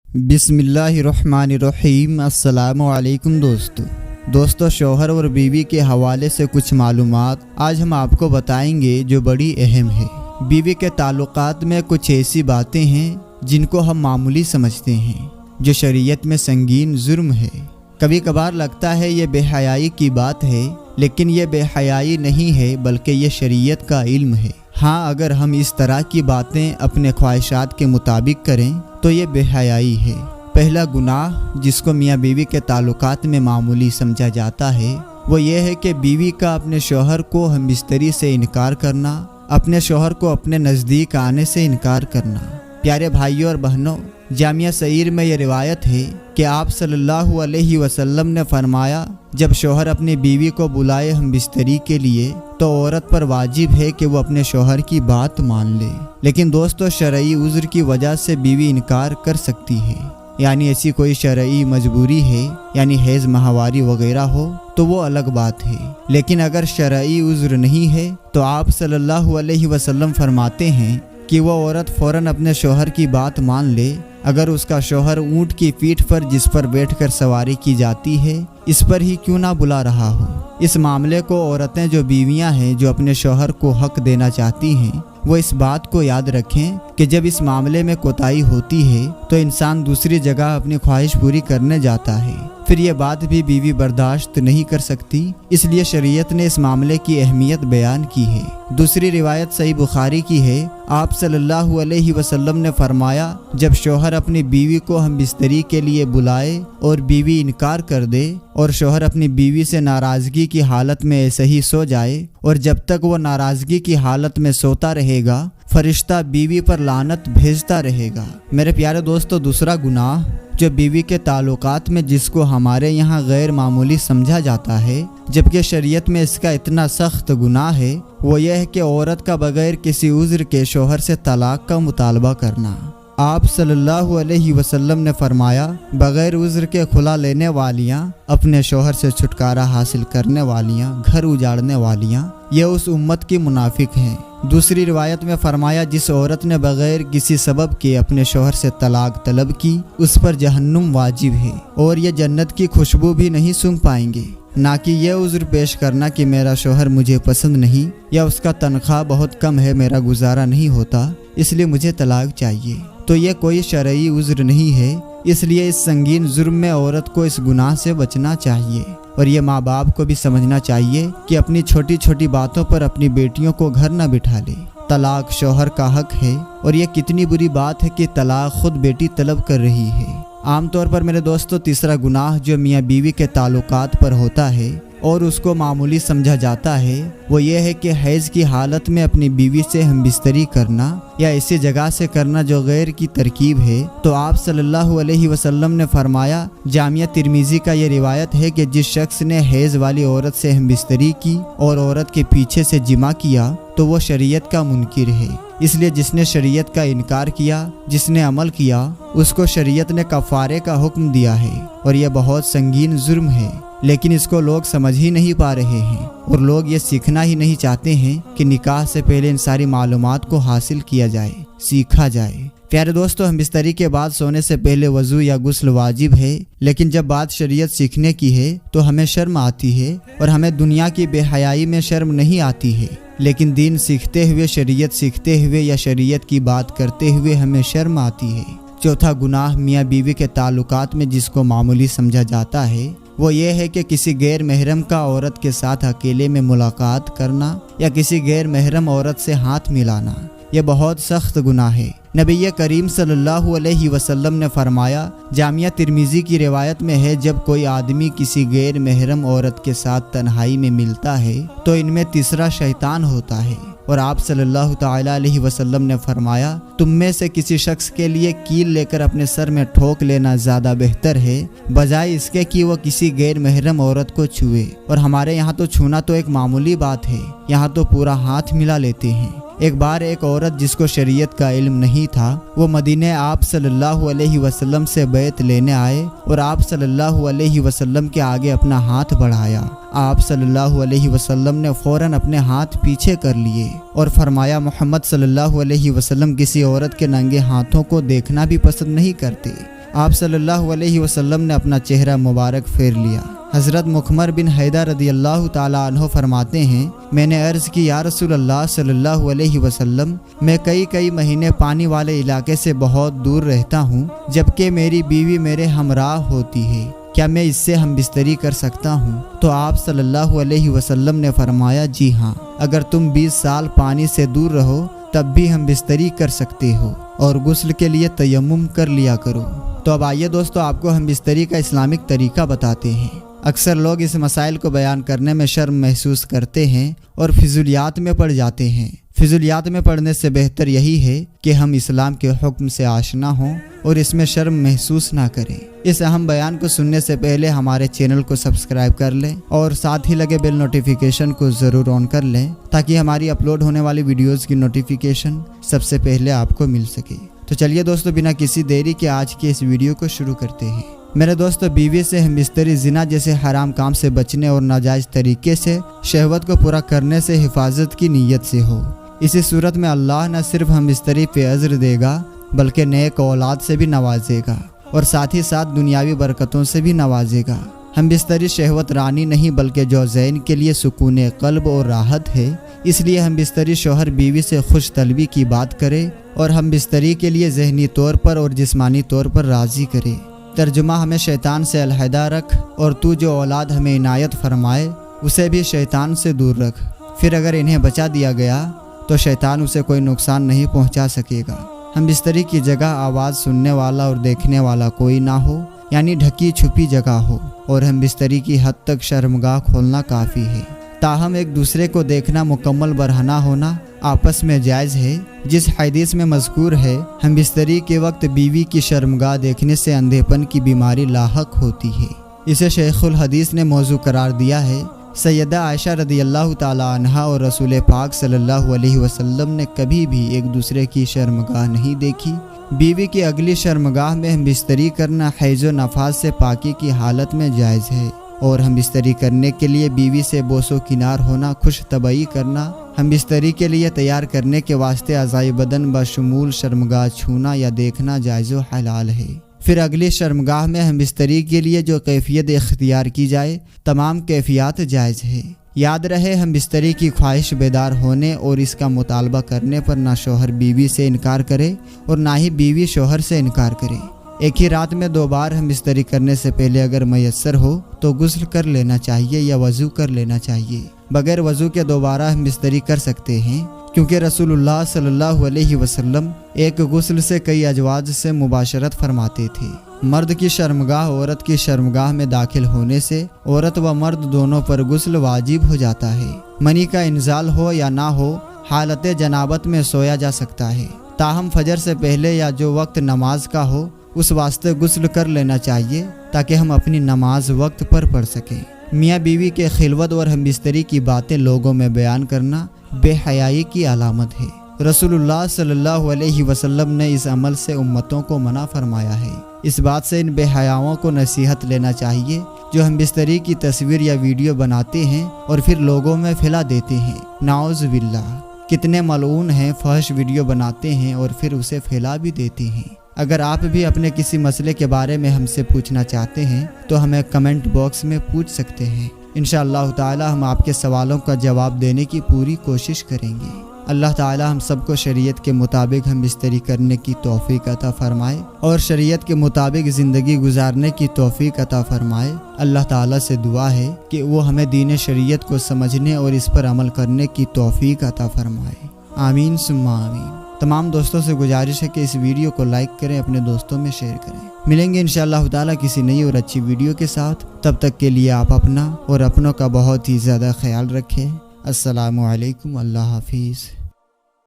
بسم اللہ الرحمن الرحیم۔ السلام علیکم دوستو شوہر اور بیوی کے حوالے سے کچھ معلومات آج ہم آپ کو بتائیں گے جو بڑی اہم ہے۔ بیوی کے تعلقات میں کچھ ایسی باتیں ہیں جن کو ہم معمولی سمجھتے ہیں جو شریعت میں سنگین جرم ہے۔ کبھی کبھار لگتا ہے یہ بے حیائی کی بات ہے، لیکن یہ بے حیائی نہیں ہے بلکہ یہ شریعت کا علم ہے۔ ہاں، اگر ہم اس طرح کی باتیں اپنے خواہشات کے مطابق کریں تو یہ بے حیائی ہے۔ پہلا گناہ جس کو میاں بیوی کے تعلقات میں معمولی سمجھا جاتا ہے وہ یہ ہے کہ بیوی کا اپنے شوہر کو ہم بستری سے انکار کرنا، اپنے شوہر کو اپنے نزدیک آنے سے انکار کرنا۔ پیارے بھائیوں اور بہنوں، جامعہ صغیر میں یہ روایت ہے کہ آپ صلی اللہ علیہ وسلم نے فرمایا، جب شوہر اپنی بیوی کو بلائے ہم بستری کے لیے تو عورت پر واجب ہے کہ وہ اپنے شوہر کی بات مان لے۔ لیکن دوستو، شرعی عذر کی وجہ سے بیوی انکار کر سکتی ہے، یعنی ایسی کوئی شرعی مجبوری ہے، یعنی حیض ماہواری وغیرہ ہو تو وہ الگ بات ہے۔ لیکن اگر شرعی عذر نہیں ہے تو آپ صلی اللہ علیہ وسلم فرماتے ہیں کہ وہ عورت فوراً اپنے شوہر کی بات مان لے، اگر اس کا شوہر اونٹ کی پیٹھ پر جس پر بیٹھ کر سواری کی جاتی ہے اس پر ہی کیوں نہ بلا رہا ہو۔ اس معاملے کو عورتیں جو بیویاں ہیں جو اپنے شوہر کو حق دینا چاہتی ہیں وہ اس بات کو یاد رکھیں کہ جب اس معاملے میں کوتاہی ہوتی ہے تو انسان دوسری جگہ اپنی خواہش پوری کرنے جاتا ہے، پھر یہ بات بھی بیوی برداشت نہیں کر سکتی، اس لیے شریعت نے اس معاملے کی اہمیت بیان کی ہے۔ دوسری روایت صحیح بخاری کی ہے، آپ صلی اللہ علیہ وسلم نے فرمایا، جب شوہر اپنی بیوی کو ہم بستری کے لیے بلائے اور بیوی انکار کر دے اور شوہر اپنی بیوی سے ناراضگی کی حالت میں ایسے ہی سو جائے اور جب تک وہ ناراضگی کی حالت میں سوتا رہے گا فرشتہ بیوی پر لعنت بھیجتا رہے گا۔ میرے پیارے دوستو، دوسرا گناہ جو بیوی کے تعلقات میں جس کو ہمارے یہاں غیر معمولی سمجھا جاتا ہے جبکہ شریعت میں اس کا اتنا سخت گناہ ہے، وہ یہ ہے کہ عورت کا بغیر کسی عذر کے شوہر سے طلاق کا مطالبہ کرنا۔ آپ صلی اللہ علیہ وسلم نے فرمایا، بغیر عذر کے خلا لینے والیاں، اپنے شوہر سے چھٹکارا حاصل کرنے والیاں، گھر اجاڑنے والیاں، یہ اس امت کی منافق ہیں۔ دوسری روایت میں فرمایا، جس عورت نے بغیر کسی سبب کے اپنے شوہر سے طلاق طلب کی اس پر جہنم واجب ہے اور یہ جنت کی خوشبو بھی نہیں سونگھ پائیں گے۔ نہ کہ یہ عذر پیش کرنا کہ میرا شوہر مجھے پسند نہیں یا اس کا تنخواہ بہت کم ہے، میرا گزارا نہیں ہوتا اس لیے مجھے طلاق چاہیے، تو یہ کوئی شرعی عذر نہیں ہے۔ اس لیے اس سنگین جرم میں عورت کو اس گناہ سے بچنا چاہیے اور یہ ماں باپ کو بھی سمجھنا چاہیے کہ اپنی چھوٹی چھوٹی باتوں پر اپنی بیٹیوں کو گھر نہ بٹھا لے۔ طلاق شوہر کا حق ہے اور یہ کتنی بری بات ہے کہ طلاق خود بیٹی طلب کر رہی ہے۔ عام طور پر میرے دوستو، تیسرا گناہ جو میاں بیوی کے تعلقات پر ہوتا ہے اور اس کو معمولی سمجھا جاتا ہے وہ یہ ہے کہ حیض کی حالت میں اپنی بیوی سے ہم بستری کرنا یا ایسی جگہ سے کرنا جو غیر کی ترکیب ہے۔ تو آپ صلی اللہ علیہ وسلم نے فرمایا، جامعہ ترمذی کا یہ روایت ہے کہ جس شخص نے حیض والی عورت سے ہم بستری کی اور عورت کے پیچھے سے جمع کیا تو وہ شریعت کا منکر ہے۔ اس لیے جس نے شریعت کا انکار کیا، جس نے عمل کیا، اس کو شریعت نے کفارے کا حکم دیا ہے اور یہ بہت سنگین جرم ہے، لیکن اس کو لوگ سمجھ ہی نہیں پا رہے ہیں اور لوگ یہ سیکھنا ہی نہیں چاہتے ہیں کہ نکاح سے پہلے ان ساری معلومات کو حاصل کیا جائے، سیکھا جائے۔ پیارے دوستو، ہم بستری کے بعد سونے سے پہلے وضو یا غسل واجب ہے، لیکن جب بات شریعت سیکھنے کی ہے تو ہمیں شرم آتی ہے اور ہمیں دنیا کی بے حیائی میں شرم نہیں آتی ہے، لیکن دین سیکھتے ہوئے، شریعت سیکھتے ہوئے یا شریعت کی بات کرتے ہوئے ہمیں شرم آتی ہے۔ چوتھا گناہ میاں بیوی کے تعلقات میں جس کو معمولی سمجھا جاتا ہے وہ یہ ہے کہ کسی غیر محرم کا عورت کے ساتھ اکیلے میں ملاقات کرنا یا کسی غیر محرم عورت سے ہاتھ ملانا، یہ بہت سخت گناہ ہے۔ نبی کریم صلی اللہ علیہ وسلم نے فرمایا، جامعہ ترمذی کی روایت میں ہے، جب کوئی آدمی کسی غیر محرم عورت کے ساتھ تنہائی میں ملتا ہے تو ان میں تیسرا شیطان ہوتا ہے، اور آپ صلی اللہ تعالی علیہ وسلم نے فرمایا، تم میں سے کسی شخص کے لیے کیل لے کر اپنے سر میں ٹھوک لینا زیادہ بہتر ہے بجائے اس کے کہ وہ کسی غیر محرم عورت کو چھوئے۔ اور ہمارے یہاں تو چھونا تو ایک معمولی بات ہے، یہاں تو پورا ہاتھ ملا لیتے ہیں۔ ایک بار ایک عورت جس کو شریعت کا علم نہیں تھا وہ مدینے آپ صلی اللہ علیہ وسلم سے بیعت لینے آئے اور آپ صلی اللہ علیہ وسلم کے آگے اپنا ہاتھ بڑھایا۔ آپ صلی اللہ علیہ وسلم نے فوراً اپنے ہاتھ پیچھے کر لیے اور فرمایا، محمد صلی اللہ علیہ وسلم کسی عورت کے ننگے ہاتھوں کو دیکھنا بھی پسند نہیں کرتے۔ آپ صلی اللہ علیہ وسلم نے اپنا چہرہ مبارک پھیر لیا۔ حضرت مخمر بن حیدہ رضی اللہ تعالیٰ عنہ فرماتے ہیں، میں نے عرض کی یا رسول اللہ صلی اللہ علیہ وسلم، میں کئی مہینے پانی والے علاقے سے بہت دور رہتا ہوں جبکہ میری بیوی میرے ہمراہ ہوتی ہے، کیا میں اس سے ہم بستری کر سکتا ہوں؟ تو آپ صلی اللہ علیہ وسلم نے فرمایا جی ہاں، اگر تم 20 سال پانی سے دور رہو تب بھی ہم بستری کر سکتے ہو اور غسل کے لیے تیمم کر لیا کرو۔ تو اب آئیے دوستو آپ کو ہم بستری کا اسلامک طریقہ بتاتے ہیں۔ اکثر لوگ اس مسائل کو بیان کرنے میں شرم محسوس کرتے ہیں اور فضولیات میں پڑ جاتے ہیں۔ فضولیات میں پڑنے سے بہتر یہی ہے کہ ہم اسلام کے حکم سے آشنا ہوں اور اس میں شرم محسوس نہ کریں۔ اس اہم بیان کو سننے سے پہلے ہمارے چینل کو سبسکرائب کر لیں اور ساتھ ہی لگے بیل نوٹیفیکیشن کو ضرور آن کر لیں تاکہ ہماری اپلوڈ ہونے والی ویڈیوز کی نوٹیفیکیشن سب سے پہلے آپ کو مل سکے۔ تو چلیے دوستو بنا کسی دیری کے آج کی اس ویڈیو کو شروع کرتے ہیں۔ میرے دوستو، بیوی سے ہم بستری زنا جیسے حرام کام سے بچنے اور ناجائز طریقے سے شہوت کو پورا کرنے سے حفاظت کی نیت سے ہو۔ اسی صورت میں اللہ نہ صرف ہم بستری پہ اجر دے گا بلکہ نیک اولاد سے بھی نوازے گا اور ساتھ ہی ساتھ دنیاوی برکتوں سے بھی نوازے گا۔ ہم بستری شہوت رانی نہیں بلکہ جوزین کے لیے سکون قلب اور راحت ہے، اس لیے ہم بستری شوہر بیوی سے خوش طلبی کی بات کرے اور ہم بستری کے لیے ذہنی طور پر اور جسمانی طور پر راضی کرے۔ ترجمہ، ہمیں شیطان سے علیحدہ رکھ اور تو جو اولاد ہمیں عنایت فرمائے اسے بھی شیطان سے دور رکھ، پھر اگر انہیں بچا دیا گیا تو شیطان اسے کوئی نقصان نہیں پہنچا سکے گا۔ ہم بستری کی جگہ آواز سننے والا اور دیکھنے والا کوئی نہ ہو، یعنی ڈھکی چھپی جگہ ہو، اور ہم بستری کی حد تک شرمگاہ کھولنا کافی ہے۔ تاہم ایک دوسرے کو دیکھنا مکمل برہنہ ہونا آپس میں جائز ہے، جس حدیث میں مذکور ہے ہم بستری کے وقت بیوی کی شرمگاہ دیکھنے سے اندھے پن کی بیماری لاحق ہوتی ہے۔ اسے شیخ الحدیث نے موضوع قرار دیا ہے۔ سیدہ عائشہ رضی اللہ تعالی عنہا اور رسول پاک صلی اللہ علیہ وسلم نے کبھی بھی ایک دوسرے کی شرمگاہ نہیں دیکھی۔ بیوی کی اگلی شرمگاہ میں ہم بستری کرنا حیض و نفاس سے پاکی کی حالت میں جائز ہے، اور ہم بستری کرنے کے لیے بیوی سے بوس و کنار ہونا، خوش طبعی کرنا، ہم بستری کے لیے تیار کرنے کے واسطے اعضائے بدن بشمول شرمگاہ چھونا یا دیکھنا جائز و حلال ہے۔ پھر اگلی شرمگاہ میں ہم بستری کے لیے جو کیفیت اختیار کی جائے تمام کیفیات جائز ہے۔ یاد رہے ہم بستری کی خواہش بیدار ہونے اور اس کا مطالبہ کرنے پر نہ شوہر بیوی سے انکار کرے اور نہ ہی بیوی شوہر سے انکار کرے۔ ایک ہی رات میں 2 بار ہم بستری کرنے سے پہلے اگر میسر ہو تو غسل کر لینا چاہیے یا وضو کر لینا چاہیے۔ بغیر وضو کے دوبارہ ہم بستری کر سکتے ہیں، کیونکہ رسول اللہ صلی اللہ علیہ وسلم ایک غسل سے کئی ازواج سے مباشرت فرماتے تھے۔ مرد کی شرمگاہ عورت کی شرمگاہ میں داخل ہونے سے عورت و مرد دونوں پر غسل واجب ہو جاتا ہے۔ منی کا انزال ہو یا نہ ہو، حالت جنابت میں سویا جا سکتا ہے، تاہم فجر سے پہلے یا جو وقت نماز کا ہو اس واسطے غسل کر لینا چاہیے تاکہ ہم اپنی نماز وقت پر پڑھ سکیں۔ میاں بیوی کے خلوت اور ہم بستری کی باتیں لوگوں میں بیان کرنا بے حیائی کی علامت ہے۔ رسول اللہ صلی اللہ علیہ وسلم نے اس عمل سے امتوں کو منع فرمایا ہے۔ اس بات سے ان بے حیاؤں کو نصیحت لینا چاہیے جو ہم بستری کی تصویر یا ویڈیو بناتے ہیں اور پھر لوگوں میں پھیلا دیتے ہیں۔ نعوذ باللہ، کتنے ملعون ہیں، فحش ویڈیو بناتے ہیں اور پھر اسے پھیلا بھی دیتے ہیں۔ اگر آپ بھی اپنے کسی مسئلے کے بارے میں ہم سے پوچھنا چاہتے ہیں تو ہمیں کمنٹ باکس میں پوچھ سکتے ہیں۔ انشاءاللہ تعالی ہم آپ کے سوالوں کا جواب دینے کی پوری کوشش کریں گے۔ اللہ تعالی ہم سب کو شریعت کے مطابق ہم بستری کرنے کی توفیق عطا فرمائے اور شریعت کے مطابق زندگی گزارنے کی توفیق عطا فرمائے۔ اللہ تعالی سے دعا ہے کہ وہ ہمیں دین شریعت کو سمجھنے اور اس پر عمل کرنے کی توفیق عطا فرمائے۔ آمین ثم آمین۔ تمام دوستوں سے گزارش ہے کہ اس ویڈیو کو لائک کریں، اپنے دوستوں میں شیئر کریں۔ ملیں گے انشاءاللہ تعالی کسی نئی اور اچھی ویڈیو کے ساتھ، تب تک کے لیے آپ اپنا اور اپنوں کا بہت ہی زیادہ خیال رکھیں۔ السلام علیکم، اللہ حافظ۔